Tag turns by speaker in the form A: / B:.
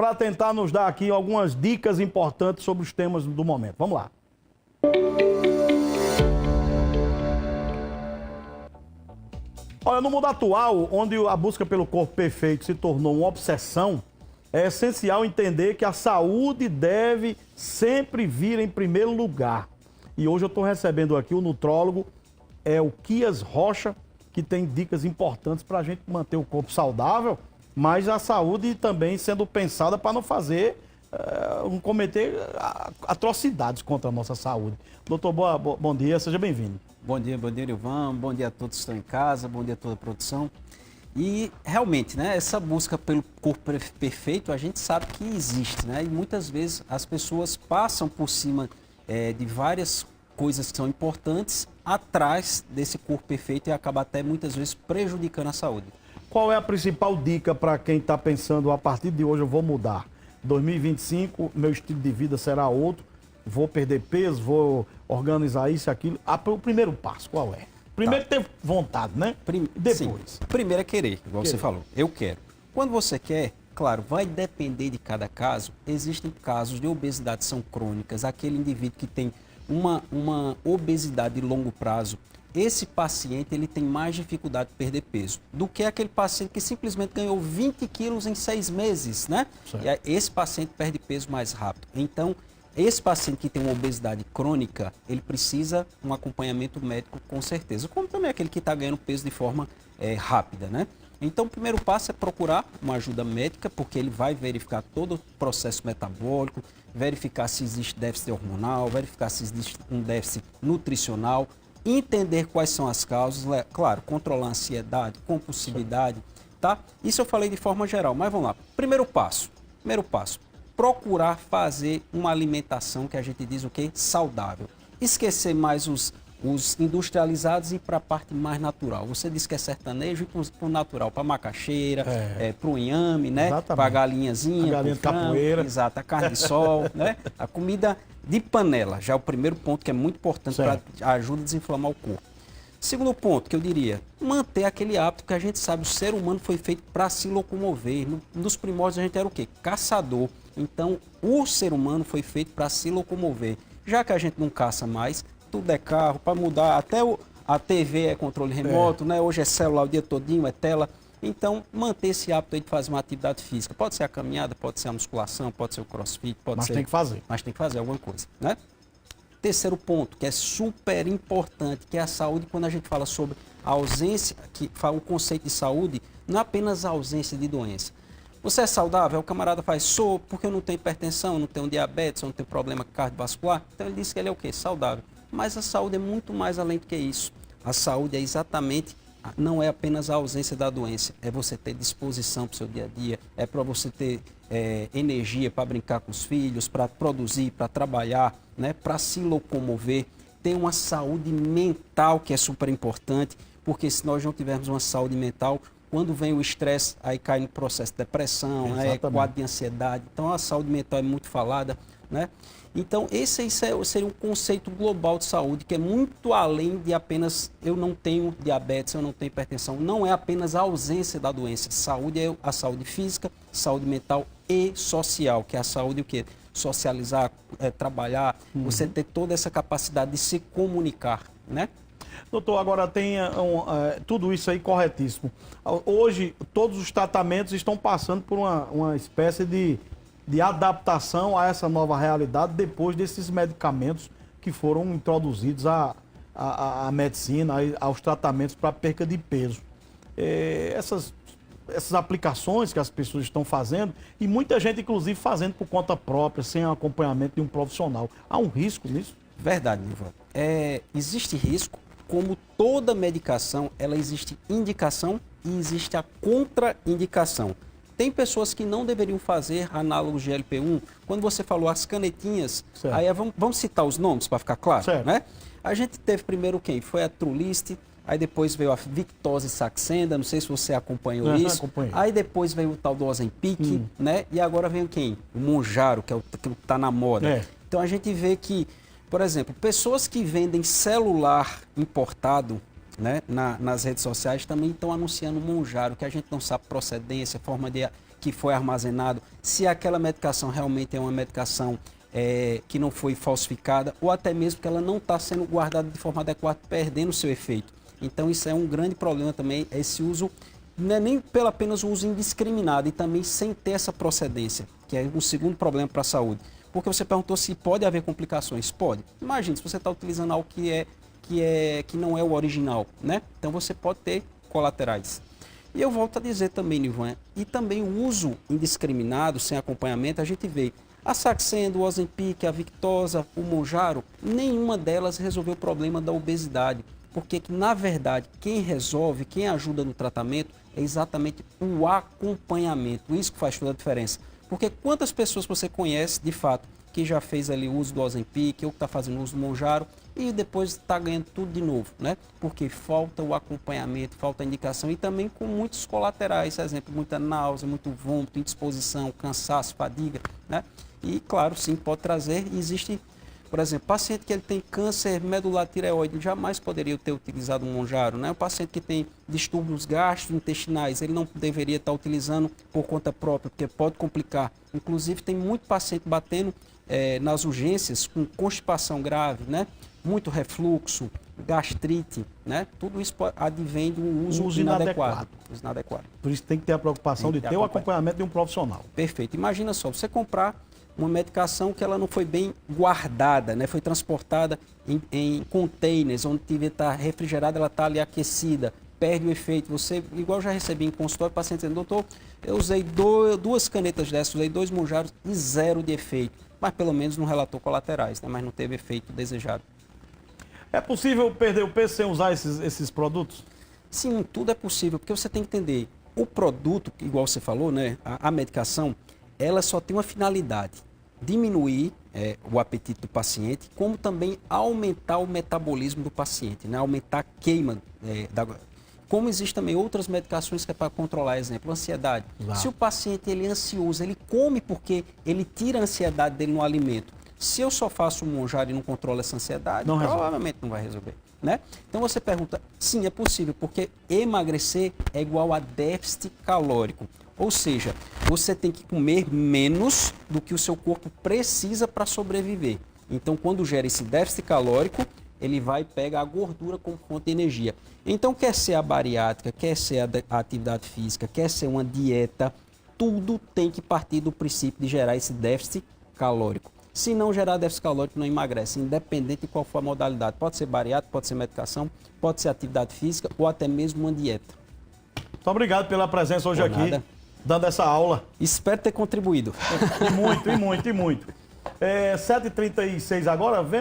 A: para tentar nos dar aqui algumas dicas importantes sobre os temas do momento. Vamos lá. Olha, no mundo atual, onde a busca pelo corpo perfeito se tornou uma obsessão, é essencial entender que a saúde deve sempre vir em primeiro lugar. E hoje eu estou recebendo aqui o nutrólogo, o Quias Rocha, que tem dicas importantes para a gente manter o corpo saudável, mas a saúde também sendo pensada para não cometer atrocidades contra a nossa saúde. Doutor, bom dia, seja bem-vindo.
B: Bom dia, Nilvan, bom dia a todos que estão em casa, bom dia a toda a produção. E realmente, né, essa busca pelo corpo perfeito, a gente sabe que existe, né? E muitas vezes as pessoas passam por cima de várias coisas que são importantes atrás desse corpo perfeito e acaba até muitas vezes prejudicando a saúde.
A: Qual é a principal dica para quem está pensando, a partir de hoje eu vou mudar? 2025, meu estilo de vida será outro, vou perder peso, vou organizar isso e aquilo. O primeiro passo, qual é? Primeiro ter vontade, né? Depois.
B: Sim. Primeiro é querer, igual você falou. Eu quero. Quando você quer, claro, vai depender de cada caso. Existem casos de obesidade que são crônicas, aquele indivíduo que tem uma obesidade de longo prazo. Esse paciente ele tem mais dificuldade de perder peso do que aquele paciente que simplesmente ganhou 20 quilos em 6 meses, né? Certo. E esse paciente perde peso mais rápido. Então, esse paciente que tem uma obesidade crônica, ele precisa de um acompanhamento médico com certeza, como também aquele que está ganhando peso de forma rápida, né? Então, o primeiro passo é procurar uma ajuda médica, porque ele vai verificar todo o processo metabólico, verificar se existe déficit hormonal, verificar se existe um déficit nutricional, entender quais são as causas, claro, controlar a ansiedade, compulsividade, tá? Isso eu falei de forma geral, mas vamos lá. Primeiro passo, procurar fazer uma alimentação que a gente diz o quê? Saudável. Esquecer mais os industrializados e ir para a parte mais natural. Você disse que é sertanejo e para o natural, para a macaxeira, para o inhame, né? Para a galinhazinha,
A: a galinha de capoeira.
B: Exato, a carne de sol, né? A comida de panela, já é o primeiro ponto que é muito importante para ajuda a desinflamar o corpo. Segundo ponto que eu diria, manter aquele hábito que a gente sabe, o ser humano foi feito para se locomover. Nos primórdios a gente era o quê? Caçador. Então, o ser humano foi feito para se locomover. Já que a gente não caça mais, tudo é carro, para mudar, até a TV é controle remoto, né? Hoje é celular o dia todinho, é tela. Então, manter esse hábito aí de fazer uma atividade física. Pode ser a caminhada, pode ser a musculação, pode ser o crossfit, pode ser...
A: Mas tem que fazer.
B: Mas tem que fazer alguma coisa, né? Terceiro ponto, que é super importante, que é a saúde, quando a gente fala sobre a ausência, que fala o conceito de saúde, não é apenas a ausência de doença. Você é saudável? O camarada faz, sou, porque eu não tenho hipertensão, não tenho diabetes, eu não tenho problema cardiovascular. Então ele diz que ele é o quê? Saudável. Mas a saúde é muito mais além do que isso. A saúde é exatamente, não é apenas a ausência da doença, é você ter disposição para o seu dia a dia, é para você ter energia para brincar com os filhos, para produzir, para trabalhar, né? Para se locomover. Ter uma saúde mental que é super importante, porque se nós não tivermos uma saúde mental, quando vem o estresse, aí cai no processo de depressão, né? Quadro de ansiedade. Então a saúde mental é muito falada, né? Então esse aí seria um conceito global de saúde, que é muito além de apenas eu não tenho diabetes, eu não tenho hipertensão. Não é apenas a ausência da doença. Saúde é a saúde física, saúde mental e social, que é a saúde o quê? Socializar, trabalhar, você ter toda essa capacidade de se comunicar, né?
A: Doutor, agora tem tudo isso aí corretíssimo. Hoje, todos os tratamentos estão passando por uma espécie de adaptação a essa nova realidade depois desses medicamentos que foram introduzidos à medicina, aos tratamentos para perca de peso. Essas aplicações que as pessoas estão fazendo, e muita gente, inclusive, fazendo por conta própria, sem acompanhamento de um profissional. Há um risco nisso?
B: Verdade, Nilvan. Existe risco. Como toda medicação, ela existe indicação e existe a contraindicação. Tem pessoas que não deveriam fazer análogos de GLP-1. Quando você falou as canetinhas, aí vamos citar os nomes para ficar claro, né? A gente teve primeiro quem? Foi a Trulist, aí depois veio a Victoza e Saxenda, não sei se você acompanhou isso.
A: Acompanhei.
B: Aí depois veio o tal do Ozempic, né? E agora vem quem? O Mounjaro, que é o que está na moda. Então a gente vê que, por exemplo, pessoas que vendem celular importado, né, nas redes sociais também estão anunciando Mounjaro, que a gente não sabe procedência, forma de que foi armazenado, se aquela medicação realmente é uma medicação que não foi falsificada, ou até mesmo que ela não está sendo guardada de forma adequada, perdendo o seu efeito. Então isso é um grande problema também, esse uso, não é nem pelo apenas o uso indiscriminado, e também sem ter essa procedência, que é um segundo problema para a saúde. Porque você perguntou se pode haver complicações. Pode. Imagine, se você está utilizando algo que não é o original, né? Então você pode ter colaterais. E eu volto a dizer também, Nivan, e também o uso indiscriminado, sem acompanhamento, a gente vê a Saxenda, o Ozempic, a Victoza, o Mounjaro, nenhuma delas resolveu o problema da obesidade. Porque, na verdade, quem resolve, quem ajuda no tratamento é exatamente o acompanhamento. Isso que faz toda a diferença. Porque quantas pessoas você conhece, de fato, que já fez ali o uso do Ozempic, ou que está fazendo uso do Mounjaro, e depois está ganhando tudo de novo, né? Porque falta o acompanhamento, falta a indicação, e também com muitos colaterais, por exemplo, muita náusea, muito vômito, indisposição, cansaço, fadiga, né? E, claro, sim, pode trazer, existe, por exemplo, paciente que ele tem câncer medular tireoide, jamais poderia ter utilizado um Mounjaro, né? O paciente que tem distúrbios gastrointestinais, ele não deveria estar utilizando por conta própria, porque pode complicar. Inclusive, tem muito paciente batendo nas urgências com constipação grave, né? Muito refluxo, gastrite, né? Tudo isso advém de um uso inadequado.
A: Por isso tem que ter a preocupação de ter o acompanhamento de um profissional.
B: Perfeito. Imagina só, você comprar uma medicação que ela não foi bem guardada, né? Foi transportada em containers, onde devia estar refrigerada, ela está ali aquecida, perde o efeito. Você, igual eu já recebi em consultório, paciente dizendo, doutor, eu usei duas canetas dessas, usei 2 Mounjaros e 0 de efeito. Mas pelo menos não relatou colaterais, né? Mas não teve efeito desejado.
A: É possível perder o peso sem usar esses produtos?
B: Sim, tudo é possível, porque você tem que entender, o produto, igual você falou, né? A medicação, ela só tem uma finalidade, diminuir o apetite do paciente, como também aumentar o metabolismo do paciente, né? Aumentar a queima Como existem também outras medicações que é para controlar, exemplo, ansiedade. Exato. Se o paciente ele é ansioso, ele come porque ele tira a ansiedade dele no alimento. Se eu só faço um Mounjaro e não controlo essa ansiedade, provavelmente não vai resolver, né? Então você pergunta, sim, é possível, porque emagrecer é igual a déficit calórico. Ou seja, você tem que comer menos do que o seu corpo precisa para sobreviver. Então, quando gera esse déficit calórico, ele vai pegar a gordura como fonte de energia. Então, quer ser a bariátrica, quer ser a atividade física, quer ser uma dieta, tudo tem que partir do princípio de gerar esse déficit calórico. Se não gerar déficit calórico, não emagrece, independente de qual for a modalidade. Pode ser bariátrica, pode ser medicação, pode ser atividade física ou até mesmo uma dieta.
A: Muito obrigado pela presença hoje aqui, dando essa aula.
B: Espero ter contribuído.
A: E muito. 7h36 agora, vem.